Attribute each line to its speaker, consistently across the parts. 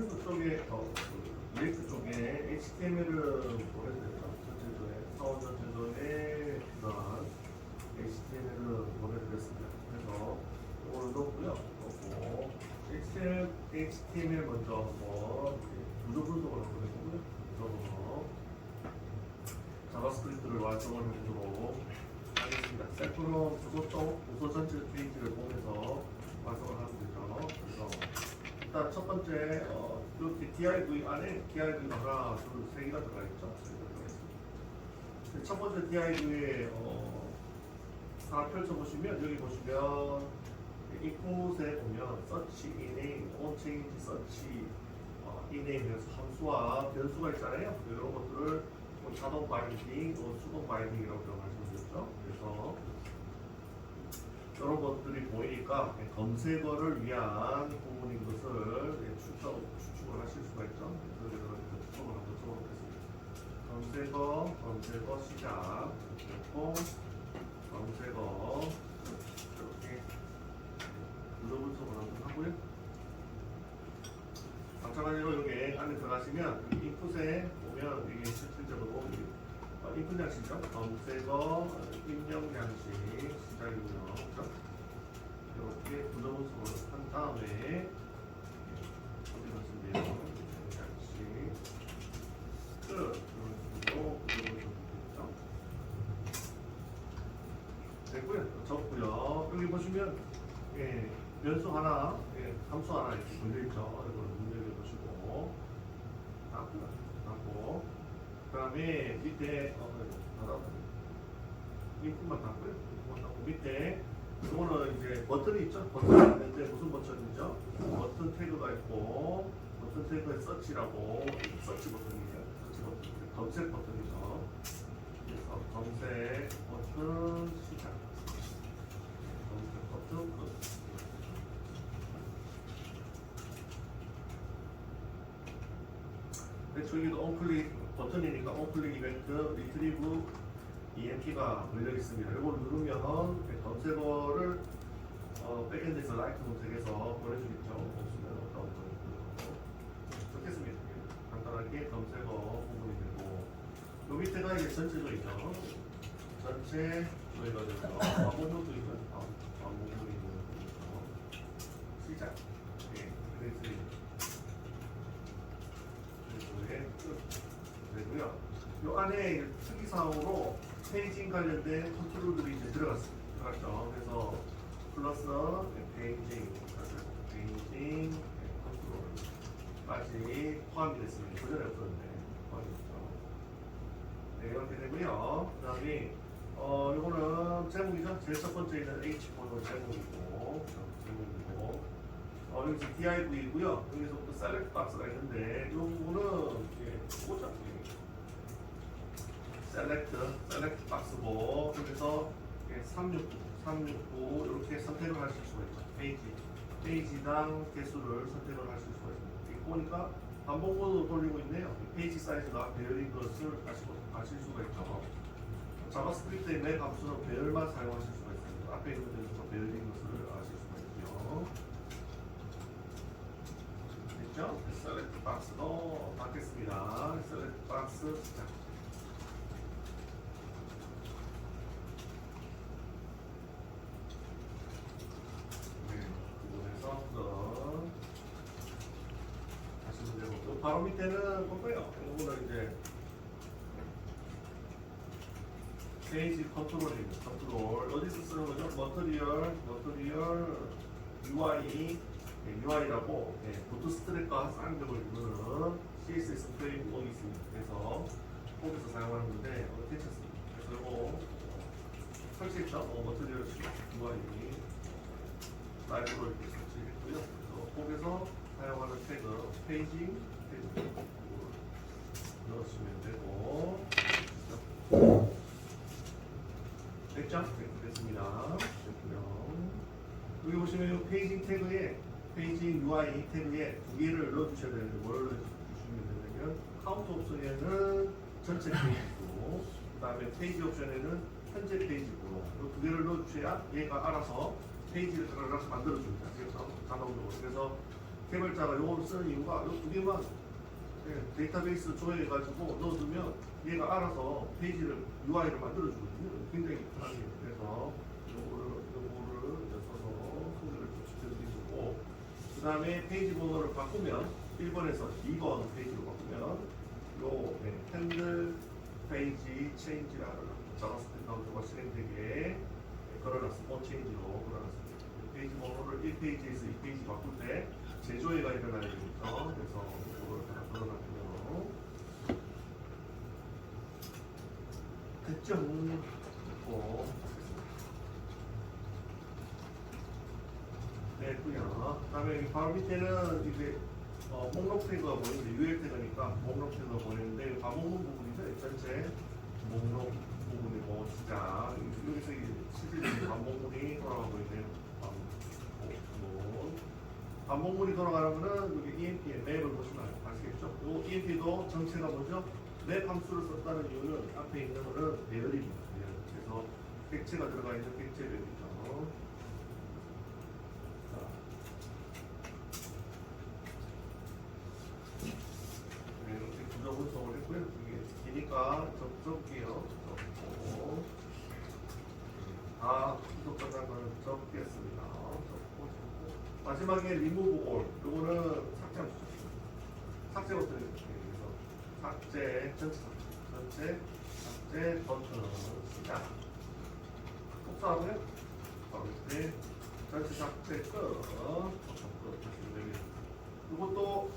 Speaker 1: 유튜브 쪽에 리액트 쪽에 HTML을 보내드렸죠. 전체적에 사원 전체적에 그런 HTML을 보내드렸습니다. 그래서 이걸 넣고요. 넣고 HTML 먼저 한번 구조 분석을 한번 해보고요. 그래서 자바스크립트를 완성을 해보도록 하겠습니다. 셀프로 부서 전체 페이지를 보면서 완성을 하면 되죠. 그래서 일단 첫 번째 이렇게 div 안에 div가 하나, 둘, 세 개가 들어가 있죠. 첫 번째 div에 하나 펼쳐보시면 여기 보시면 input에 보면 search, iname, onChange, search, iname에서 함수와 변수가 있잖아요. 이런 것들을 자동 바인딩, 수동 바인딩이라고 말씀드렸죠. 그래서 이런 것들이 보이니까 검색어를 위한 부분인 것을 추측을 하실 수가 있죠. 그래서 추측을 한번 써보겠습니다. 검색어 시작, 그리고 검색어 이렇게 구조 분석을 한번 하고요. 마찬가지로 여기 안에 들어가시면 인풋에 보면 이게 실질적으로 인풋 양식이죠. 검색어 입력 양식 시작이고요. 그렇죠? 이렇게 구조 분석을 한 다음에 어디 가시면 양식 끝. 이런 구조 분석이죠. 됐고요. 적고요. 여기 보시면 변수 하나, 함수 하나 이렇게 걸려있죠. 이걸 눈여겨보시고 닫고 그 다음에 밑에 인풋만 닫고요. 인풋만 닫고 밑에 이거는 이제 버튼이 있죠. 버튼이 있는데 무슨 버튼이죠? 버튼 태그가 있고 버튼 태그에 서치라고 서치 버튼이에요. 서치 버튼, 검색 버튼이죠. 그래서 검색 버튼 시작, 검색 버튼 끝. 여기도 onClick 버튼이니까 onClick 이벤트 retrieve EMP가 걸려 있습니다. 이걸 누르면 검색어를 백엔드에서 라이트 검색해서 보내주겠죠. 없으면 어떤 좋겠습니다. 간단하게 검색어 부분이 되고 요 밑에가 이제 전체적이죠. 전체 저희가 되죠. 반복문도 있죠. 반복문이 있는 거죠. 시작. 그래서 되고요. 이 안에 특이사항으로 페이징 관련된 컨트롤들이 이제 들어갔죠. 그래서 플러스 페이징 컨트롤까지 포함이 됐습니다. 그전에 없었는데 포함이죠. 네, 이렇게 되고요. 그 다음에 이거는 제목이죠. 제일 첫 번째는 H4는 제목이고 여기서 div이고요. 여기서부터 select 박스가 있는데 이 부분은 보자. select 박스고 여기서 369 이렇게 선택을 하실 수가 있죠. 페이지당 개수를 선택을 하실 수가 있습니다. 이거 보니까 반복으로 돌리고 있네요. 페이지 사이즈가 배열인 것을 아실 수가 있죠. 자바스크립트의 맵 함수는 배열만 사용하실 수가 있습니다. 앞에 있는 데서 배열인 것을 아실 수가 있고요. 됐죠? select 박스도 받겠습니다. select 박스 시작. 바로 밑에는 뭐고요? 이거는 이제 페이지 컨트롤입니다. 컨트롤 어디서 쓰는 거죠? 머터리얼 UI라고 부트스트랩과 쌍벽을 이루는 CSS 프레임워크가 있습니다. 그래서 거기서 사용하는 건데 괜찮습니다. 그래서 이거 설치했죠? 머터리얼 UI 라이브로 이렇게 설치했고요. 그래서 거기서 사용하는 태그 페이징 넣으시면 되고 됐죠? 됐습니다. 여기 보시면 이 페이징 태그에 페이징 UI 태그에 두 개를 넣어주셔야 되는데 뭘 넣어주시면 되냐면 카운트 옵션에는 전체 페이지고 그 다음에 페이지 옵션에는 현재 페이지고 이 두 개를 넣어주셔야 얘가 알아서 페이지를 만들어줍니다. 자동적으로. 그래서 개발자가 요거를 쓰는 이유가 요 두 개만 데이터베이스 조회해가지고 넣어두면 얘가 알아서 페이지를 UI를 만들어주거든요. 굉장히 편하게. 그래서 요거를 써서 소개를 좀 시켜드리고, 그 다음에 페이지 번호를 바꾸면 1번에서 2번 페이지로 바꾸면 요 핸들 페이지 체인지라는 자바스크립트 카운터가 실행되게 걸어놨습니다. 체인지로 걸어놨습니다. 페이지 번호를 1페이지에서 2페이지 바꿀 때 재조회가 일어나야 되겠죠. 그래서 이걸 하나 걸어놨고요. 됐죠? 됐고요. 그다음에 바로 밑에는 이제 목록 태그가 보이는데 UL 태그니까 목록 태그가 보이는데 반목록 부분이죠. 전체 목록 부분이고 시작 여기서 실질적인 반복문이 돌아가고 있네요. 반복문이 돌아가는 거는 여기 EMP의 맵을 보시면 아시겠죠? 이 EMP도 정체가 뭐죠? 맵 함수를 썼다는 이유는 앞에 있는 거는 배열입니다. 그래서 객체가 들어가 있는 객체 맵이죠. 이렇게 구조 분석을 했고요. 이게 기니까 적게요. 적고 다 분석 끝난 거는 적겠습니다. 적고 마지막에 remove all 요거는 삭제부터 그래서 삭제 전체 삭제 버튼 시작 복사하고요. 바로 이렇게 전체 삭제 끝 하시면 됩니다. 이것도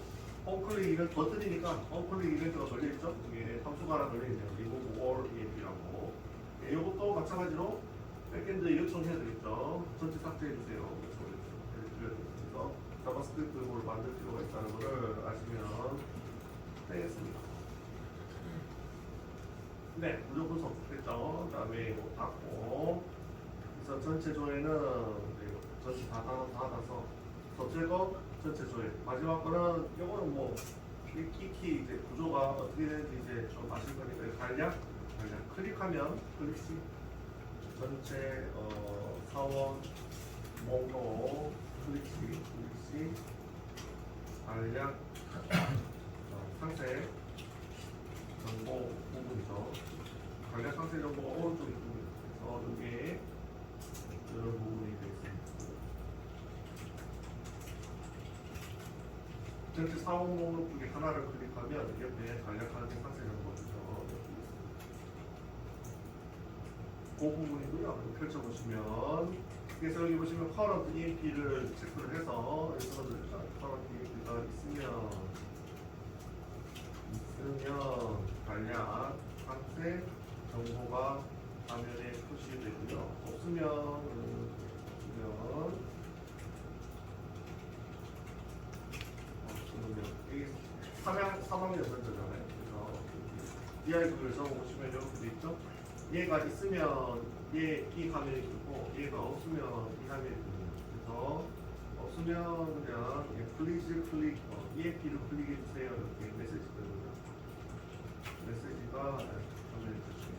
Speaker 1: onClick 이벤트 버튼이니까 onClick 이벤트가 걸려있죠? 이게 함수가 하나 걸려있네요. remove all EMP라고. 이것도 마찬가지로 백엔드에 요청해야 되겠죠. 전체 삭제해주세요. 그래서 자바스크립트를 만들 필요가 있다는 것을 아시면 되겠습니다. 네, 구조 분석 됐죠. 그 다음에 이거 닫고 그래서 전체 조회는 전체 다 닫아서 제거 전체 조회 마지막 거는 이거는 뭐 익히 이제 구조가 어떻게 되는지 이제 좀 아실 거니까 간략 클릭하면 클릭시 전체 사원 목록 클릭시 간략 상세 정보 부분이죠. 간략 상세 정보가 오른쪽에 있습니다. 그래서 여기에 이런 부분이 되겠습니다. 전체 사원 목록 중에 하나를 클릭하면 옆에 간략한 상세 정보죠. 그 부분이고요. 펼쳐보시면 그래서 여기 보시면 current EMP를 체크를 해서 여기서 current EMP가 있으면 간략 상세 정보가 화면에 표시되고요. 없으면 이게 사망이 연결되잖아요. 그래서 DIV를 적어보시면 이렇게 돼 있죠. 얘가 있으면 이 화면이 뜨고 얘가 없으면 이 화면이 뜹니다. 그래서 없으면 그냥 please 클릭 EMP를 클릭해주세요 이렇게 메시지 뜨거든요. 메시지가 화면에 뜨시면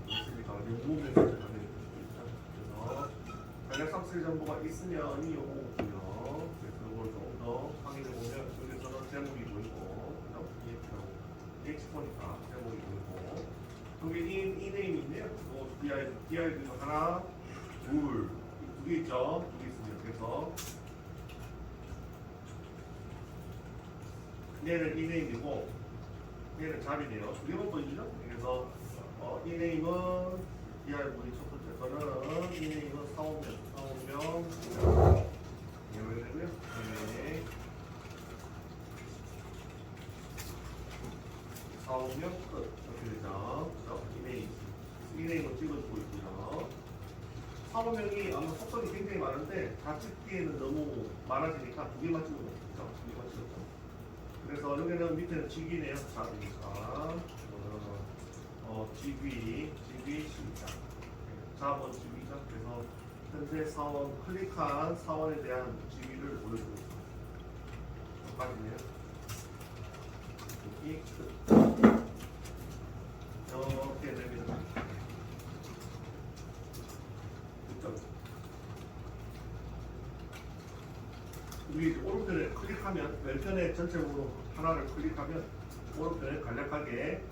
Speaker 1: 메시지가 연구 메시지 화면에 뜨시죠. 그래서 간략 삭제 정보가 있으면 이 요거고요. 그래서 이걸 좀 더 확인해 보면 여기서는 제목이 보이고 H4니까 제목이 보이고 여기 이 네임이 있네요. DIV가 하나, 두 개 있죠. 두 개 있습니다. 그래서 얘는 이 네임이고 얘는 잡이네요. 두 개만 보이죠? 그래서 이 네임은 DIV 첫 번째 거는 이 네임은 사원명 이렇게 되고요. 네. 사원명 끝 이렇게 되죠. 이네임을 찍어주고 있고요. 사원명이 아마 속성이 굉장히 많은데 다 찍기에는 너무 많아지니까 두 개만 찍어도 되죠. 두 개만 찍었죠. 그래서 여기는 밑에는 GB네요. 잡이니까 GB 시작. 잡은 GB죠. 그래서 현재 사원 클릭한 사원에 대한 GB를 보여주고 있습니다. 여기까지네요. 이렇게 됩니다. 여기 오른편에 클릭하면 왼편에 전체적으로 하나를 클릭하면 오른편에 간략하게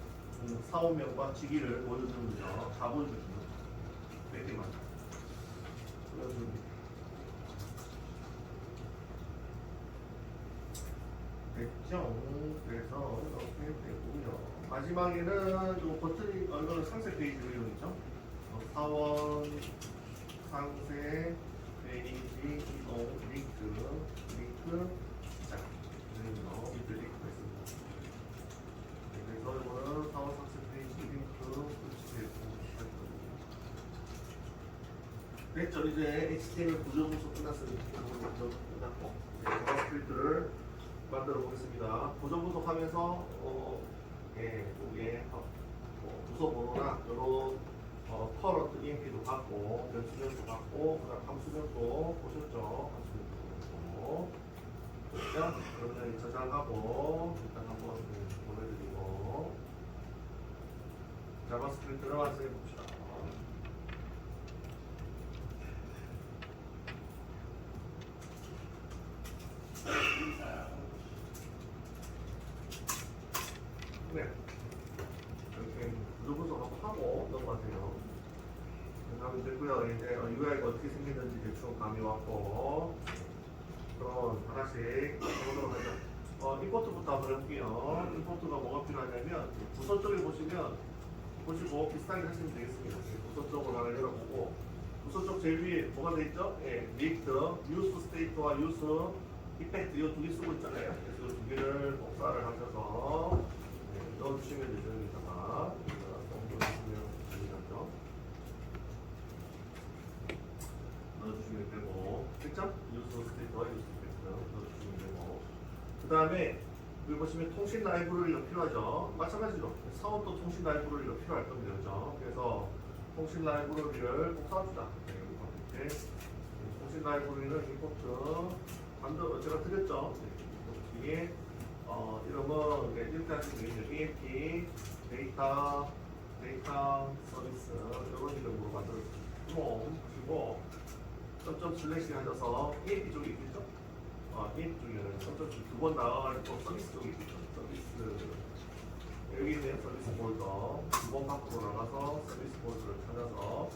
Speaker 1: 사원명과 직위를 보여주는 거죠. 다 보여주거든요. 몇 개만 보여줍니다. 됐죠? 그래서 이렇게 되고요. 마지막에는 이 버튼이 이거는 상세 페이지 내용이죠. 사원 상세 페이지 이동 링크 시작 그리고 밑에 링크가 있습니다. 그래서 이거는 사원 상세 페이지 링크 됐죠? 이제 HTML 구조 분석 끝났으니까 이거 먼저 끝났고 자바스크립트를 만들어 보겠습니다. 구조 분석하면서 여기에 부서 번호나 이런 커런트 EMP도 갖고 변수명도 갖고 그다음 함수명도 보셨죠? 함수명도 그렇죠? 그러면 저장하고 일단 한번 보내드리고 자바스크립트를 완성해 봅시다. 네. 이렇게 구조 분석하고 하고 넘어가세요. 그다음에 됐고요. 이제 UI가 어떻게 생겼는지 대충 감이 왔고, 그럼 하나씩 해보도록 하죠. 임포트부터 한번 해볼게요. 임포트가 뭐가 필요하냐면 부서 쪽에 보시고 비슷하게 하시면 되겠습니다. 부서 쪽을 하나 열어보고 부서 쪽 제일 위에 뭐가 돼 있죠? 리액트, use state와 use effect 이 두 개 쓰고 있잖아요. 그래서 두 개를 복사를 하셔서 넣어주시면 되죠. 여기다가 넣어주시면 되고, 됐죠? 유스 스테이트와 유스 스테이트 넣어주시면 되고, 그 다음에 여기 보시면 통신 라이브러리가 필요하죠. 마찬가지로 사원도 통신 라이브러리가 필요할 겁니다. 그렇죠? 그래서 통신 라이브러리를 꼭 써주자. 이렇게 통신 라이브러리는 임포트 반도 제가 드렸죠. 뒤에 이름은 이렇게 하시면 되겠네요. EMP 데이터 서비스 이런 이름으로 만들어주시고 그리고 점점 슬래시 하셔서 EMP 쪽이 있겠죠? EMP 쪽에는 점점 두 번 나와가지고 서비스 쪽이 있겠죠? 서비스 여기 있네요. 서비스 폴더 두 번 밖으로 나가서 서비스 폴더를 찾아서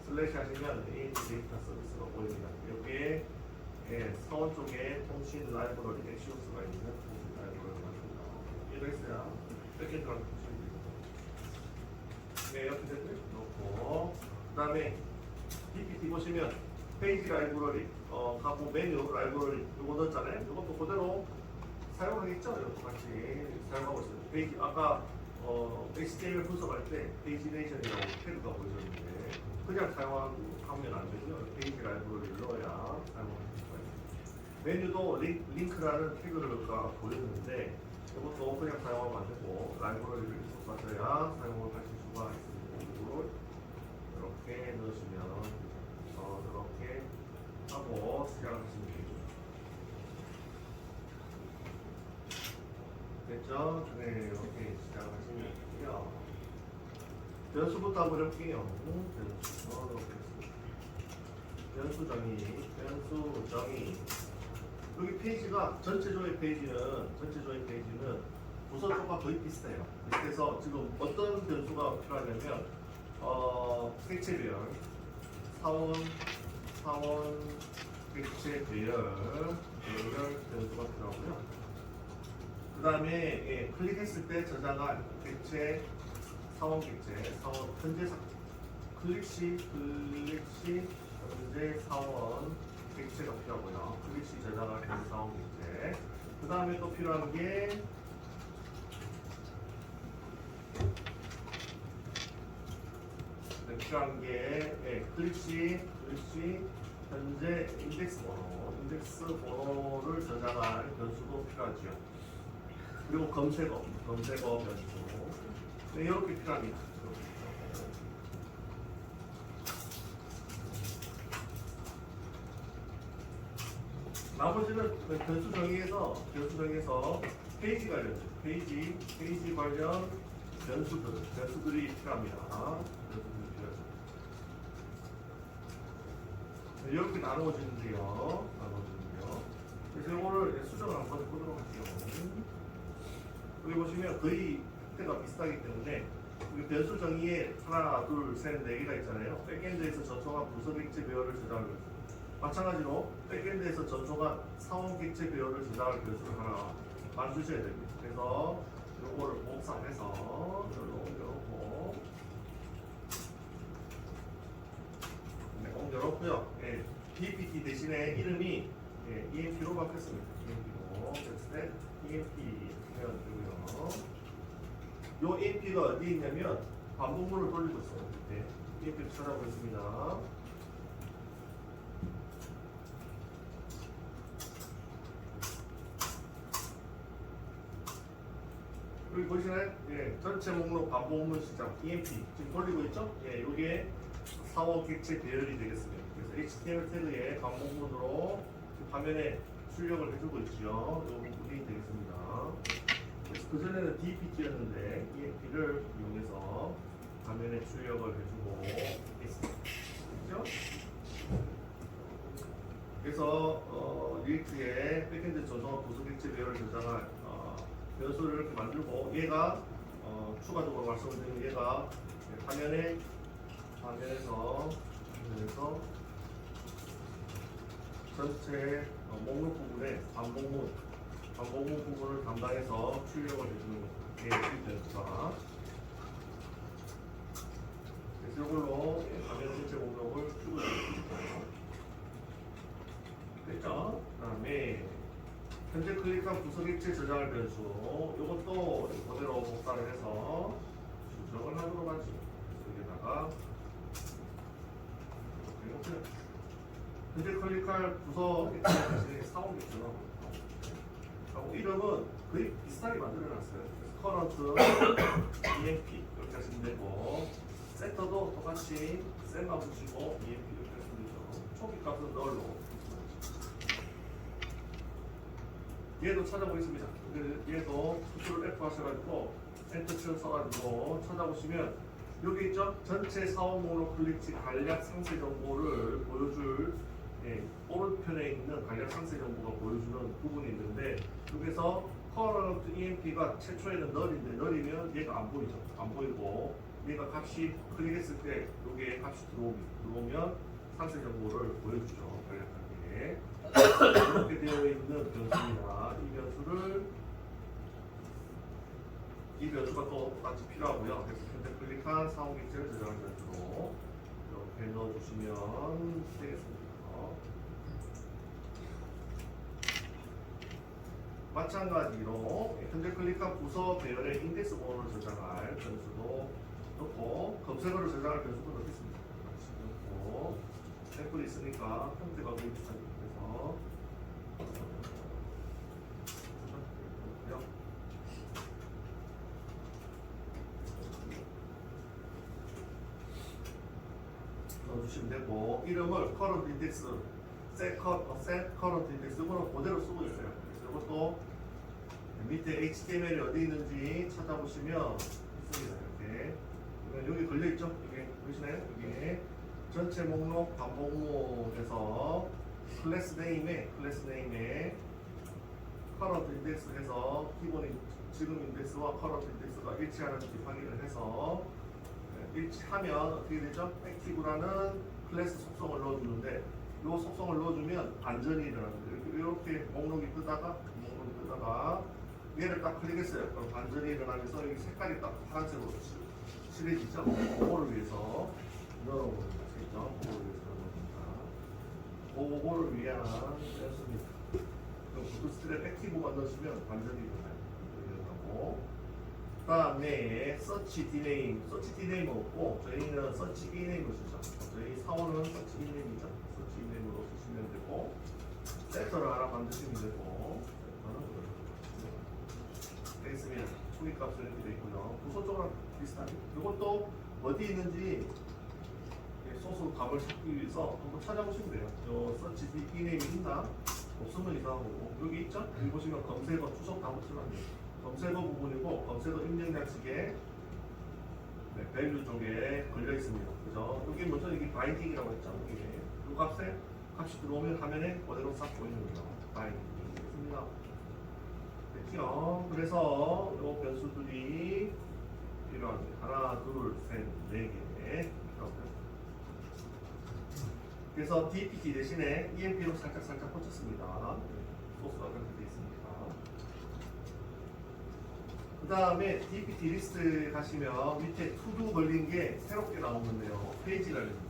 Speaker 1: 슬래시 하시면 EMP 데이터 서비스가 보입니다. 여기에 사원 쪽에 통신 라이브러리 엑시오스가 있는 통신 라이브러리가 있습니다. 이해됐어요? 이렇게 들어가면 보시면 됩니다. 네, 이렇게 됐고요. 놓고 그 다음에 PPT 보시면 페이지 라이브러리, 가고 메뉴 라이브러리 이거 넣었잖아요. 이것도 그대로 사용하겠죠? 이것도 같이 사용하고 있어요. 페이지 아까 HTML 분석할 때 페이지네이션이라고 태그가 보여줬는데 그냥 사용하면 안 되죠. 페이지 라이브러리를 넣어야 사용합니다. 메뉴도 링크라는 태그가 보였는데 이것도 그냥 사용하면 안 되고 라이브러리를 계속 가져야 사용을 하실 수가 있습니다. 이렇게 넣으시면 이렇게 하고 시작하시면 되죠. 됐죠? 네, 이렇게 시작하시면 되고요. 변수부터 한번 해볼게요. 변수 정의. 여기 페이지가 전체적인 페이지는 부서 쪽과 거의 비슷해요. 비슷해서 지금 어떤 변수가 필요하냐면 객체 사원 객체 배열 변수가 필요하고요. 그 다음에 클릭했을 때 저장한 객체 사원 현재 클릭 시 현재 사원 객체가 필요하고요. 클릭 시 저장할 현재 사원 객체. 그 다음에 또 필요한 게 클릭 시 현재 인덱스 번호를 저장할 변수도 필요하죠. 그리고 검색어 변수. 네, 이렇게 필요합니다. 나머지는 변수 정의에서 페이지 관련, 페이지 관련 변수들이 필요합니다. 이렇게 나누어지는데요. 그래서 보도록 할게요. 여기 보시면 거의 형태가 비슷하기 때문에 여기 변수 정의에 하나, 둘, 셋, 네 개가 있잖아요. 백엔드에서 전송한 부서 객체 배열을 저장할 변수. 마찬가지로 백엔드에서 전송한 사원 객체 배열을 저장할 변수를 하나 만드셔야 됩니다. 그래서 요거를 복사해서 여기로 옮겨놓고 옮겨놓고요. 예, PPT 대신에 이름이 EMP로 바뀌었습니다. EMP로 됐을 때 EMP 하면 되고요. 요 EMP가 어디 있냐면 반복문을 돌리고 있어요. 네, EMP를 찾아보겠습니다. 여기 보시나요? 예, 전체 목록 반복문 시작 EMP 지금 돌리고 있죠? 예, 요게 사원 객체 배열이 되겠습니다. 그래서 HTML 태그에 반복문으로 화면에 출력을 해주고 있죠. 요 부분이 되겠습니다. 그래서 그전에는 DPT였는데 EMP를 이용해서 화면에 출력을 해주고 있습니다. 그렇죠? 그래서 리액트에 백엔드 전송한 부수 객체 배열을 저장할 변수를 이렇게 만들고 얘가 추가적으로 말씀드리면 얘가 화면에서 전체 목록 부분에 반복문 부분을 담당해서 출력을 해주는 겁니다. 이 변수가. 그래서 이걸로 화면 전체 목록을 줄여줍니다. 됐죠? 그 다음에 현재 클릭한 부서 객체 저장할 변수 이것도 그대로 복사를 해서 수정을 하도록 하죠. 여기다가 현재 클릭할 부서 객체 사원 객체로 이름은 거의 비슷하게 만들어놨어요. 커런트 EMP 이렇게 하시면 되고 세터도 똑같이 셀만 붙이고 EMP 이렇게 하시면 되죠. 초기 값은 널로 얘도 찾아보겠습니다. 얘도 컨트롤 F 하셔가지고 엔터 치어 써가지고 찾아보시면 여기 있죠? 전체 사원 목록 클릭 시 간략 상세 정보를 보여줄 오른편에 있는 간략 상세 정보가 보여주는 부분이 있는데 여기서 커런트 EMP가 최초에는 널인데 널이면 얘가 안 보이죠? 안 보이고 얘가 값이 클릭했을 때 여기에 값이 들어오면 상세 정보를 보여주죠. 간략하게. 이렇게 되어 있는 변수입니다. 이 변수가 또 똑같이 필요하고요. 그래서 현재 클릭한 사원 객체를 저장할 변수로 이렇게 넣어주시면 되겠습니다. 마찬가지로 현재 클릭한 부서 배열의 인덱스 번호를 저장할 변수도 넣고 검색어를 저장할 변수도 넣겠습니다. 같이 넣고 샘플이 있으니까 형태가 거의 비슷하죠. 그래서 넣어주시면 되고 이름을 current index, set current index 이거는 그대로 쓰고 있어요. 그래서 이것도 밑에 HTML이 어디 있는지 찾아보시면 있습니다. 이렇게 여기 걸려 있죠? 여기 보이시나요? 여기 전체 목록 반복문에서 클래스 네임에 current index 해서 기본 지금 인덱스와 current index가 일치하는지 확인을 해서 일치하면 어떻게 되죠? 액티브라는 클래스 속성을 넣어주는데 이 속성을 넣어주면 반전이 일어납니다. 이렇게 목록이 뜨다가 얘를 딱 클릭했어요. 그럼 반전이 일어나면서 여기 색깔이 딱 파란색으로 칠해지죠? 그거를 위해서 넣어보는 것이죠. 그거를 위한 변수입니다. 그럼 부트스트랩 액티브만 넣으시면 반전이 일어나고 그 다음에 search dname 없고 저희는 search enname을 쓰죠. 저희 사원은 search enname이죠. search enname으로 쓰시면 되고 세터를 하나 만드시면 되고 되겠습니다. 초기값을 이렇게 되어 있고요. 부서적으로 비슷하게 이것도 어디 있는지 소스 값을 찾기 위해서 한번 찾아보시면 돼요. 저 search enname이 있나? 없으면 이상하고 여기 있죠? 여기 보시면 검색어 추석 다 붙이면 안 돼요. 검색어 부분이고 검색어 입력 양식에 밸류 쪽에 걸려 있습니다. 그죠? 여기 먼저 이게 바인딩이라고 했죠. 이게 이 값이 들어오면 화면에 그대로 싹 보이는 거죠. 바인딩 있습니다. 됐죠? 그래서 요 변수들이 필요합니다. 하나, 둘, 셋, 네 개. 그래서 DPT 대신에 EMP로 살짝 꽂혔습니다. 소스가 그렇게 되어 있습니다. 그 다음에 DPT 리스트 가시면 밑에 투두 걸린 게 새롭게 나오는데요. 페이지가 열립니다.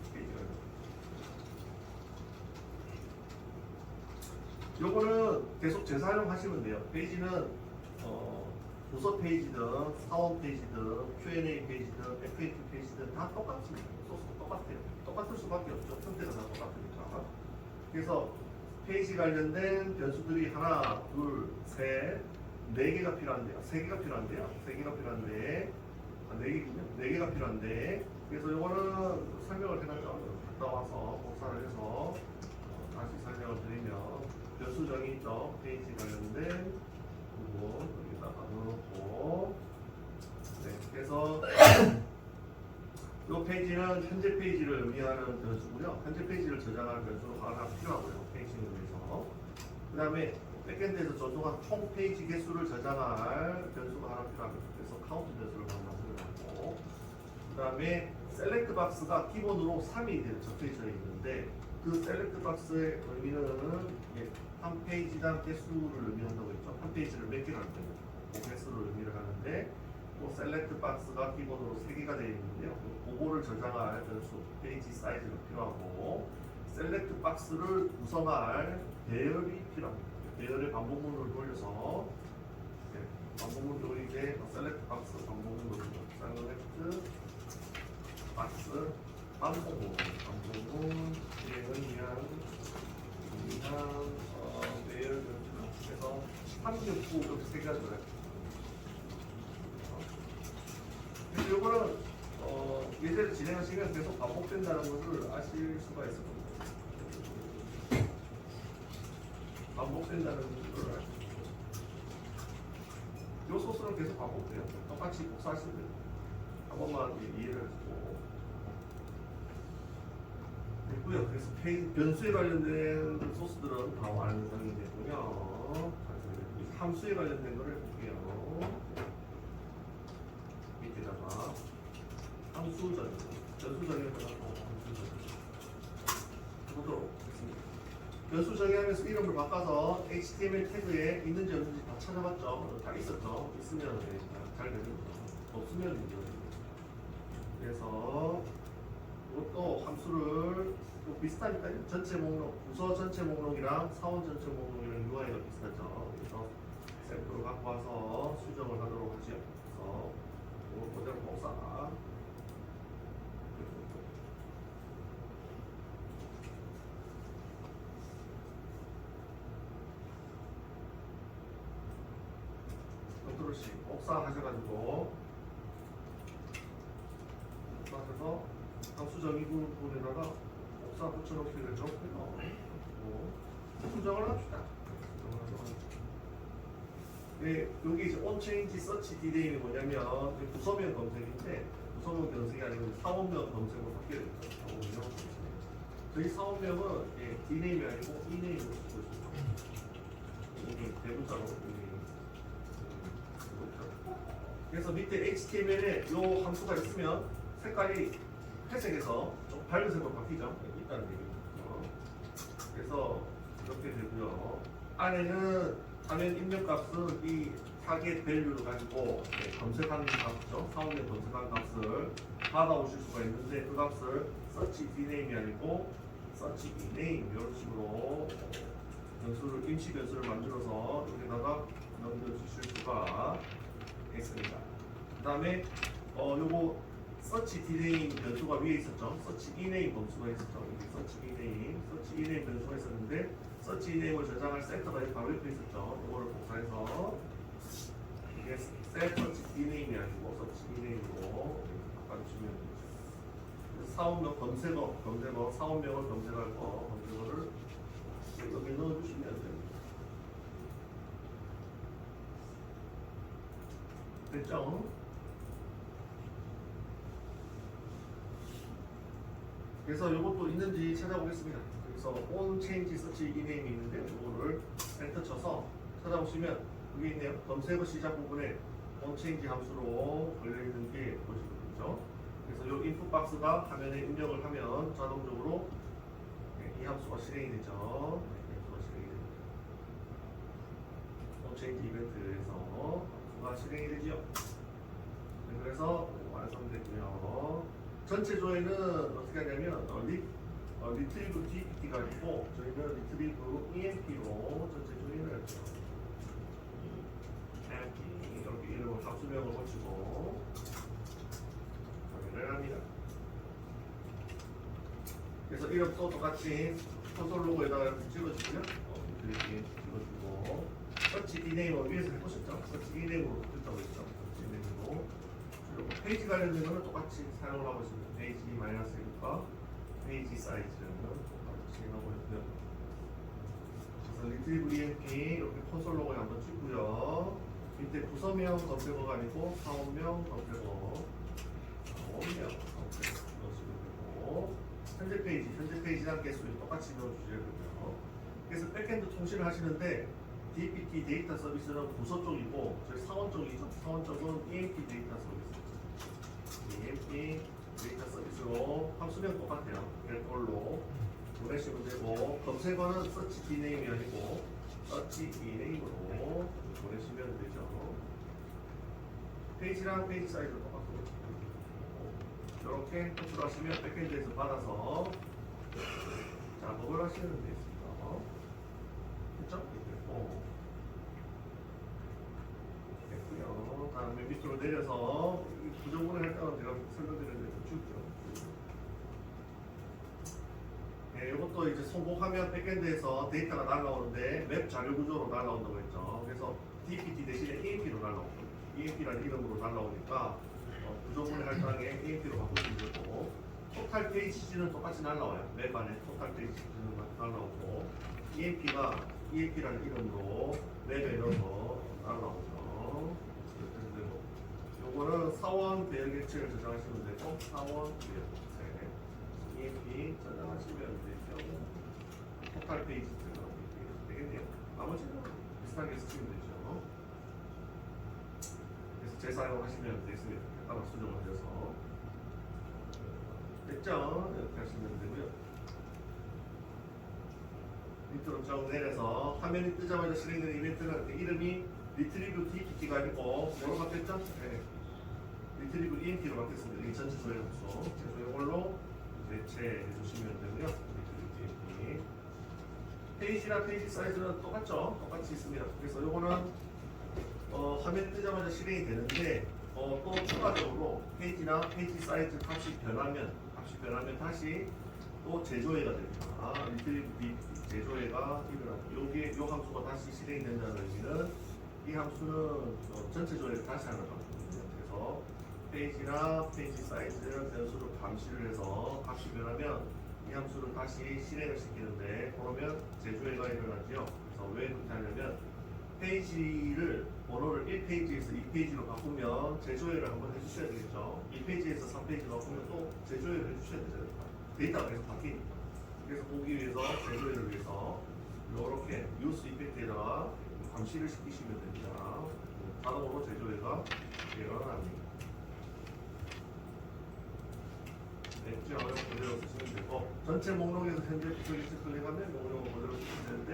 Speaker 1: 요거는 계속 재사용하시면 돼요. 페이지는 부서 페이지든 사원 페이지든 Q&A 페이지든 FAQ 페이지든 다 똑같습니다. 소스도 똑같아요. 똑같을 수밖에 없죠. 형태가 다 똑같으니까. 그래서 페이지 관련된 변수들이 하나, 둘, 셋, 네 개가 필요한데요. 세 개가 필요한데요. 세 개가 필요한데 네 개군요. 네 개가 필요한데 그래서 요거는 설명을 해놨죠. 갔다 와서 복사를 해서 다시 설명을 드리면 변수 정의 있죠. 페이지 관련된 부분 여기다가 넣어놓고 네, 그래서 이 페이지는 현재 페이지를 의미하는 변수고요. 현재 페이지를 저장하는 변수가 하나 필요하고요. 페이지를 위해서 그 다음에 백엔드에서 저동한 총 페이지 개수를 저장할 변수가 하나 필요합니다. 그래서 카운트 변수를 만들고 그 다음에 셀렉트 박스가 기본으로 3이 적혀져 있는데 그 셀렉트 박스의 의미는 한 페이지당 개수를 의미한다고 했죠. 한 페이지를 몇 개를 하는데 그 개수를 의미를 하는데 그 셀렉트 박스가 기본으로 3개가 되어 있는데요. 그거를 저장할 변수 페이지 사이즈가 필요하고 셀렉트 박스를 구성할 배열이 필요합니다. 배열의 반복문을 돌려서 반복문 돌리게 셀렉트 박스 반복문 돌리죠. 셀렉트 박스 반복문 실행을 위한 배열 변수로 해서 369 이렇게 3개가 들어요. 그래서 이거는 예제를 진행하시면 계속 반복된다는 것을 아실 수가 있을 겁니다. 반복된다는 것을 알죠. 이 소스는 계속 반복돼요. 똑같이 복사하시면 돼요. 한 번만 이해를 해주고 있고요. 그래서 변수에 관련된 소스들은 다 완성이 되고요. 함수에 관련된 거를 해볼게요. 밑에다가 함수 전형, 변수 전형에다가 함수 전형 보도록 하겠습니다. 변수 정의하면서 이름을 바꿔서 HTML 태그에 있는지 없는지 다 찾아봤죠. 다 있었죠. 있으면 잘 되는 거죠. 없으면 이제 그래서 이것도 함수를 비슷하니까요. 전체 목록, 부서 전체 목록이랑 사원 전체 목록이랑 UI가 비슷하죠. 그래서 샘플을 갖고 와서 수정을 하도록 하죠. 그래서 이거 그대로 복사. 컨트롤 C 복사하셔가지고 복사해서 함수 정의 부분에다가 복사 붙여놓게 되죠. 수정을 합시다. 네, 여기 이제 onChange search DNA이 뭐냐면 부서명 검색인데 부서명 검색이 아니고 사원명 검색으로 바뀌어야 되죠. 사원명 검색. 저희 사원명은 DNA이 아니고 ENAM으로 쓰고 있습니다. 여기 대문자로 그래서 밑에 HTML에 이 함수가 있으면 색깔이 회색에서 좀 밝은 색으로 바뀌죠. 있다는 얘기죠. 그래서 이렇게 되고요. 안에는 화면 입력값은 이 타겟 밸류를 가지고 검색하는 값이죠. 사원명 검색하는 값을 받아오실 수가 있는데 그 값을 search dname이 아니고 search ename 이런 식으로 변수를 임시 변수를 만들어서 여기다가 넘겨주실 수가 있습니다. 그 다음에 요거 search dname 변수가 위에 있었죠. search ename 변수가 있었죠. 여기 search ename 변수가 있었는데 search ename을 저장할 센터가 바로 옆에 있었죠. 이거를 복사해서 이게 set search ename이 아니고 search ename으로 바꿔주시면 되죠. 사원명 검색어 사원명을 검색할 거 검색어를 여기 넣어주시면 됩니다. 됐죠? 그래서 이것도 있는지 찾아보겠습니다. 그래서 onChange search ename이 있는데 이거를 엔터 쳐서 찾아보시면 그게 있네요. 검색어 시작 부분에 onChange 함수로 걸려있는 게 보시거든요. 그래서 이 인풋 박스가 화면에 입력을 하면 자동적으로 이 함수가 실행이 되죠. 이 함수가 실행이 됩니다. onChange 이벤트에서 함수가 실행이 되지요. 네, 그래서 완성되고요. 전체 조회는 어떻게 하냐면 리트리브 DPT가 있고 저희는 리트리브 EMP로 전체 조회를 했죠. EMP 이렇게 이름을 합수명을 고치고 확인을 합니다. 그래서 이름도 똑같이 콘솔 로고에다가 이렇게 찍어주고요. 이렇게 찍어주고 서치 이네임을 위에서 해보셨죠? 서치 이네임으로 바뀌었다고 했죠? 서치 이네임으로 그리고 페이지 관련된 거는 똑같이 사용을 하고 있습니다. 페이지 마이너스니까 페이지 사이즈는 똑같이 하고 있고요. 그래서 리트리브 EMP 이렇게 콘솔 로고에 한번 찍고요. 밑에 부서명 검색어가 아니고 사원명 검색어 사원명 검색어 넣으시면 되고 현재 페이지랑 개수를 똑같이 넣어주셔야 되고요. 그래서 백엔드 통신을 하시는데 DPT 데이터 서비스는 부서 쪽이고 저희 사원 쪽이죠. 사원 쪽은 EMP 데이터 서비스. EMP 데이터 서비스로 함수명 똑같아요. 별도로 보내시면 되고 검색어는 서치 디네임이 아니고 서치 디네임으로 보내시면 되죠. 페이지랑 페이지 사이즈 똑같고 이렇게 호출하시면 백엔드에서 받아서 작업을 하시면 되겠습니다. 됐죠? 됐고요. 다음에 밑으로 내려서 구조물을 할 때는 제가 설명드렸는데 좀 줄게요. 네, 이것도 이제 송복하면 백엔드에서 데이터가 날라오는데 웹 자료 구조로 날라온다고 했죠. 그래서 DPT 대신에 EMP로 날라오고 EMP라는 이름으로 날라오니까 구조물의 할당에 EMP로 바꾸시면 되고 토탈 페이지는 똑같이 날라와요. 웹 안에 토탈 페이지는 날라오고 EMP라는 이름으로 웹에 넣어서 날라오죠. 요거는 사원 배열 객체를 저장하시면 되고 사원 배열 객체 EMP 저장하시면 되죠. 토탈 페이지 저장하면 되겠네요. 나머지는 비슷하게 쓰시면 되죠. 그래서 재사용하시면 되겠습니다. 따로 수정을 하셔서 됐죠? 이렇게 하시면 되고요. 밑으로 쭉 내려서 화면이 뜨자마자 실행되는 이벤트는 이름이 리트리브 DPT가 아니고 뭐로 바뀌었죠? 네. 리트리브 EMP로 바뀌었습니다. 이 전체 조회 함수. 그래서 이걸로 대체해 주시면 되고요. 리트리브 EMP. 페이지랑 페이지 사이즈는 똑같죠? 똑같이 있습니다. 그래서 이거는 화면 뜨자마자 실행이 되는데 또 추가적으로 페이지나 페이지 사이즈 값이 변하면 다시 또 재조회가 됩니다. 리트리브 DPT 재조회가 일어납니다. 요 함수가 다시 실행이 된다는 의미는 이 함수는 전체 조회를 다시 하는 함수거든요. 그래서 페이지나 페이지 사이즈 변수를 감시를 해서 값이 변하면 이 함수를 다시 실행을 시키는데 그러면 재조회가 일어나죠. 그래서 왜 그렇게 하냐면 페이지를 번호를 1페이지에서 2페이지로 바꾸면 재조회를 한번 해주셔야 되겠죠. 2페이지에서 3페이지로 바꾸면 또 재조회를 해주셔야 되잖아요. 데이터가 계속 바뀌니까. 그래서 보기 위해서 재조회를 위해서 이렇게 유스 이펙트에다가 감시를 시키시면 됩니다. 자동으로 재조회가 일어납니다. 네, 어려운 그대로 쓰시면 되고 전체 목록에서 현재 부서기체 클릭하면 목록을 그대로 쓰시면 되는데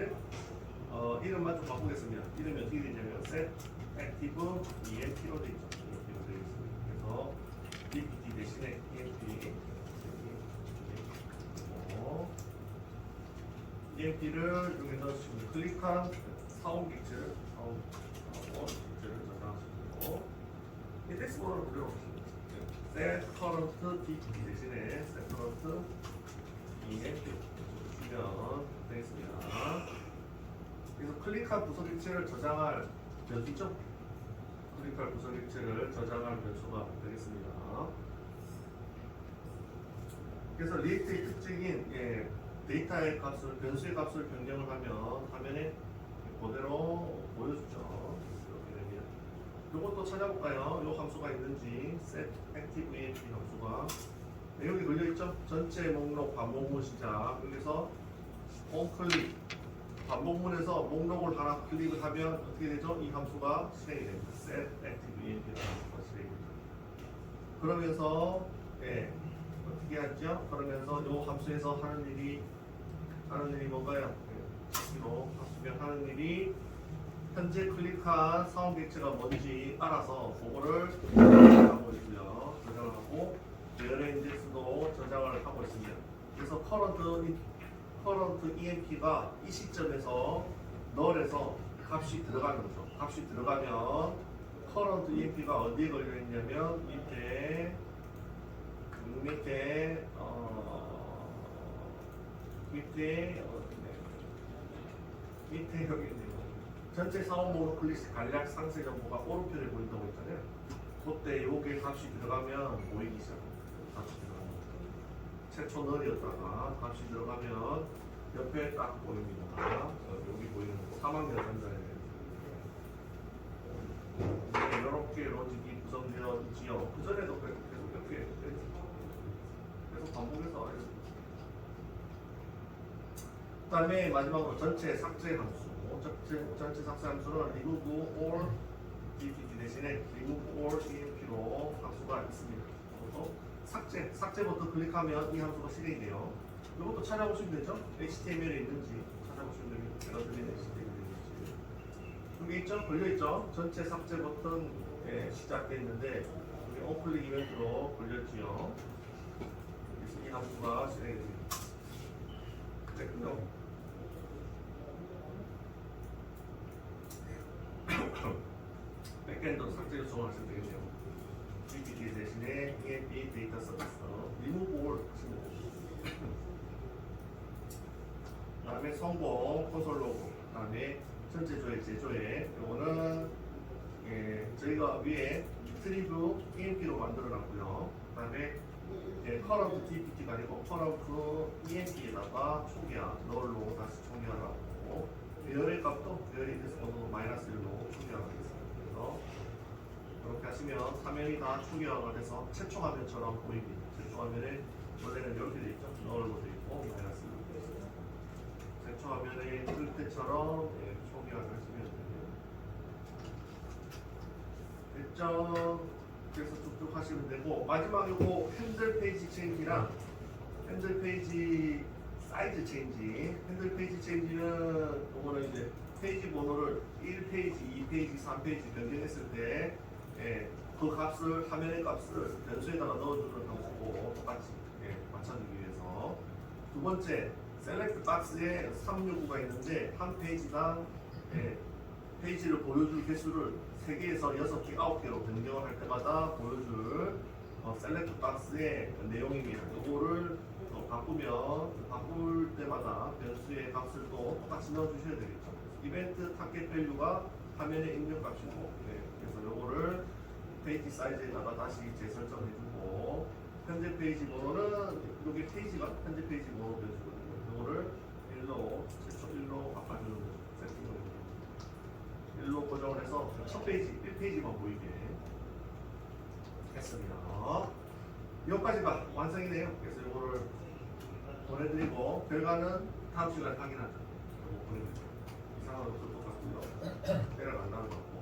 Speaker 1: 이름만 좀 바꾸겠습니다. 이름이 어떻게 되냐면 set active EMP로 되어 있죠. EMP로 되어 있습니다. 그래서 DPT 대신에 EMP EMP를 여기 넣으시면 클릭한 사원 객체를 저장하시고 이 텍스트보다는 그대로 없습니다. set current DPT 대신에 set current EMP 주시면 되겠습니다. 그래서 클릭한 부서 객체를 저장할 변수죠? 클릭할 부서 객체를 저장할 변수가 되겠습니다. 그래서 리액트의 특징인 데이터의 값을 변수의 값을 변경을 하면 화면에 그대로 보여주죠. 이렇게 됩니다. 이것도 찾아볼까요? 이 함수가 있는지 set active EMP 함수가 여기 걸려 있죠? 전체 목록 반복문 시작 여기서 on 클릭 반복문에서 목록을 하나 클릭을 하면 어떻게 되죠? 이 함수가 실행이 됩니다. set active emp라는 함수가 실행이 됩니다. 그러면서 어떻게 하죠? 그러면서 이 함수에서 하는 일이 뭔가요? 로 바꾸면 하는 일이 현재 클릭한 상황 객체가 뭔지 알아서 그거를 저장하고 있고요. 저장을 하고 레어의 인덱스도 저장을 하고 있습니다. 그래서 current emp가 이 시점에서 null에서 값이 들어가는 거죠. 값이 들어가면 current emp가 어디에 걸려 있냐면 밑에 여기 있네요. 전체 사원 모노클리스 간략 상세 정보가 오른편에 보인다고 했잖아요. 그때 요게 값이 들어가면 보이기 시작합니다. 값이 들어가면 최초 널이었다가 값이 들어가면 옆에 딱 보입니다. 여기 보이는 거 3학년 전자에 이렇게 로직이 구성되어 있지요. 그 전에도 계속 이렇게 계속 반복해서 알겠습니다. 그 다음에 마지막으로 전체 삭제 함수. 전체 삭제 함수는 remove all dpt 대신에 remove all emp로 함수가 있습니다. 그래서 삭제 버튼 클릭하면 이 함수가 실행이 돼요. 이것도 찾아보시면 되죠. HTML에 있는지 찾아보시면 됩니다. 에러드린 HTML에 있는지. 여기 있죠? 걸려있죠? 전체 삭제 버튼 시작되어 있는데 여기 onClick 이벤트로 걸렸지요. 그래서 이 함수가 실행이 됩니다. 됐고요. 백엔드 삭제 요청을 하시면 되겠네요. GPT 대신에 EMP 데이터 서비스 remove all 하시면 됩니다. 그 다음에 성공 콘솔 로그, 그 다음에 전체 조회 제조회. 이거는 저희가 위에 리트리브 EMP로 만들어 놨고요. 그 다음에 current DPT가 아니고 current EMP에다가 초기화 null로 다시 초기화하고 배열의 값도 배열이 돼서 -1로 초기화가 되겠습니다. 그래서 이렇게 하시면 화면이 다 초기화가 돼서 최초 화면처럼 보입니다. 최초 화면에 원래는 이렇게 돼 있죠. null로 돼 있고 -1로 돼 있어요. 최초 화면에 뜰 때처럼 초기화를 하시면 돼요. 됐죠? 그래서 쭉쭉 하시면 되고 마지막에 그 핸들 페이지 체인지랑 핸들 페이지 사이즈 체인지. 핸들 페이지 체인지는 이거는 이제 페이지 번호를 1페이지, 2페이지, 3페이지 변경했을 때 그 값을 화면의 값을 변수에다가 넣어주는 방식으로 똑같이 맞춰주기 위해서. 두 번째, 셀렉트 박스에 369가 있는데 한 페이지당 페이지를 보여줄 개수를 3개에서 6개, 9개로 변경을 할 때마다 보여줄 셀렉트 박스의 내용입니다. 이거를 바꿀 때마다 변수의 값을 또 똑같이 넣어주셔야 되겠죠. 이벤트 타겟 밸류가 화면의 입력 값이고, 그래서 요거를 페이지 사이즈에다가 다시 재설정을 해주고, 현재 페이지 번호는 여기 페이지가 현재 페이지 번호 변수거든요. 요거를 1로 최초 1로 바꿔주는 세팅을 1로 고정을 해서 첫 페이지 1페이지만 보이게 했습니다. 여기까지가 완성이네요. 그래서 이거를 보내드리고 결과는 다음 시간에 확인하죠. 이거 보내드릴게요. 이상한 없을 것 같고요. 에러가 안 나는 것 같고.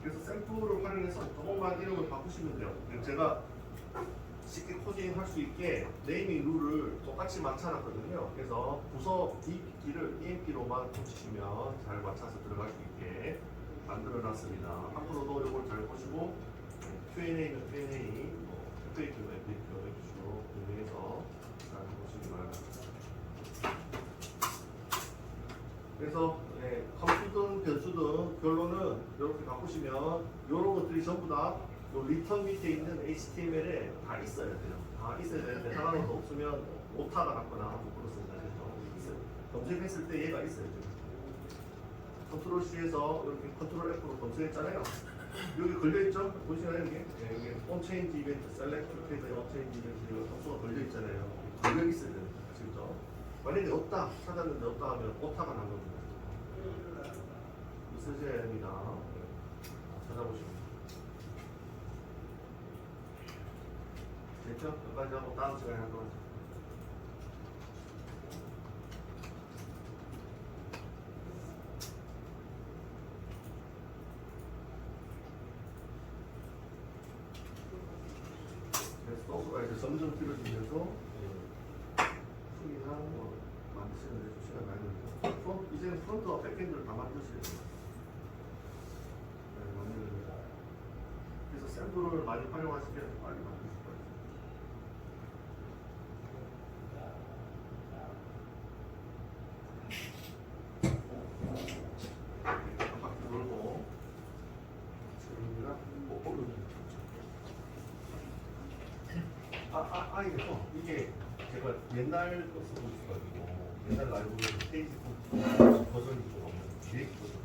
Speaker 1: 그래서 샘플을 활용해서 조금만 이름을 바꾸시면 돼요. 제가 쉽게 코딩할 수 있게 네이밍 룰을 똑같이 맞춰놨거든요. 그래서 부서 DPT를 EMP로만 붙이시면 잘 맞춰서 들어갈 수 있게 만들어놨습니다. 앞으로도 이걸 잘 보시고 Q&A는 Q&A, FAQ는 FAQ 해주시고 공유해서 잘 보시기 바랍니다. 그래서 컴퓨터든 변수든 결론은 이렇게 바꾸시면 이런 것들이 전부 다 리턴 밑에 있는 HTML에 다 있어야 돼요. 다 있어야 되는데 하나도 없으면 오타가 났거나 뭐 그렇습니다. 그래서 검색했을 때 얘가 있어야 돼요. 컨트롤 C에서 이렇게 컨트롤 F로 검색했잖아요. 여기 걸려있죠? 보시나요? 이게 onChange 이벤트, select page onChange 이벤트 함수가 걸려있잖아요. 걸려있어야 됩니다. 아시겠죠? 만약에 없다, 찾았는데 없다 하면 오타가 난 겁니다. 있으셔야 됩니다. 찾아보시면. 됐죠? 여기까지 하고 다음 시간에 하도록 하겠습니다. 점점 길어지면서 풀이나 뭐 만드시는 데 좀 시간 많이 걸리죠. 이제는 프론트와 백엔드를 다 만드셔야 돼요. 네, 만들어야 그래서 샘플을 많이 활용하시면 빨리 만들 수가 있어요. 한 바퀴 돌고 지금이랑 이래서 이게 제가 옛날 거 쓰고 있어가지고 옛날 라이브러리 페이지 버전이 좀 없는 기획 버전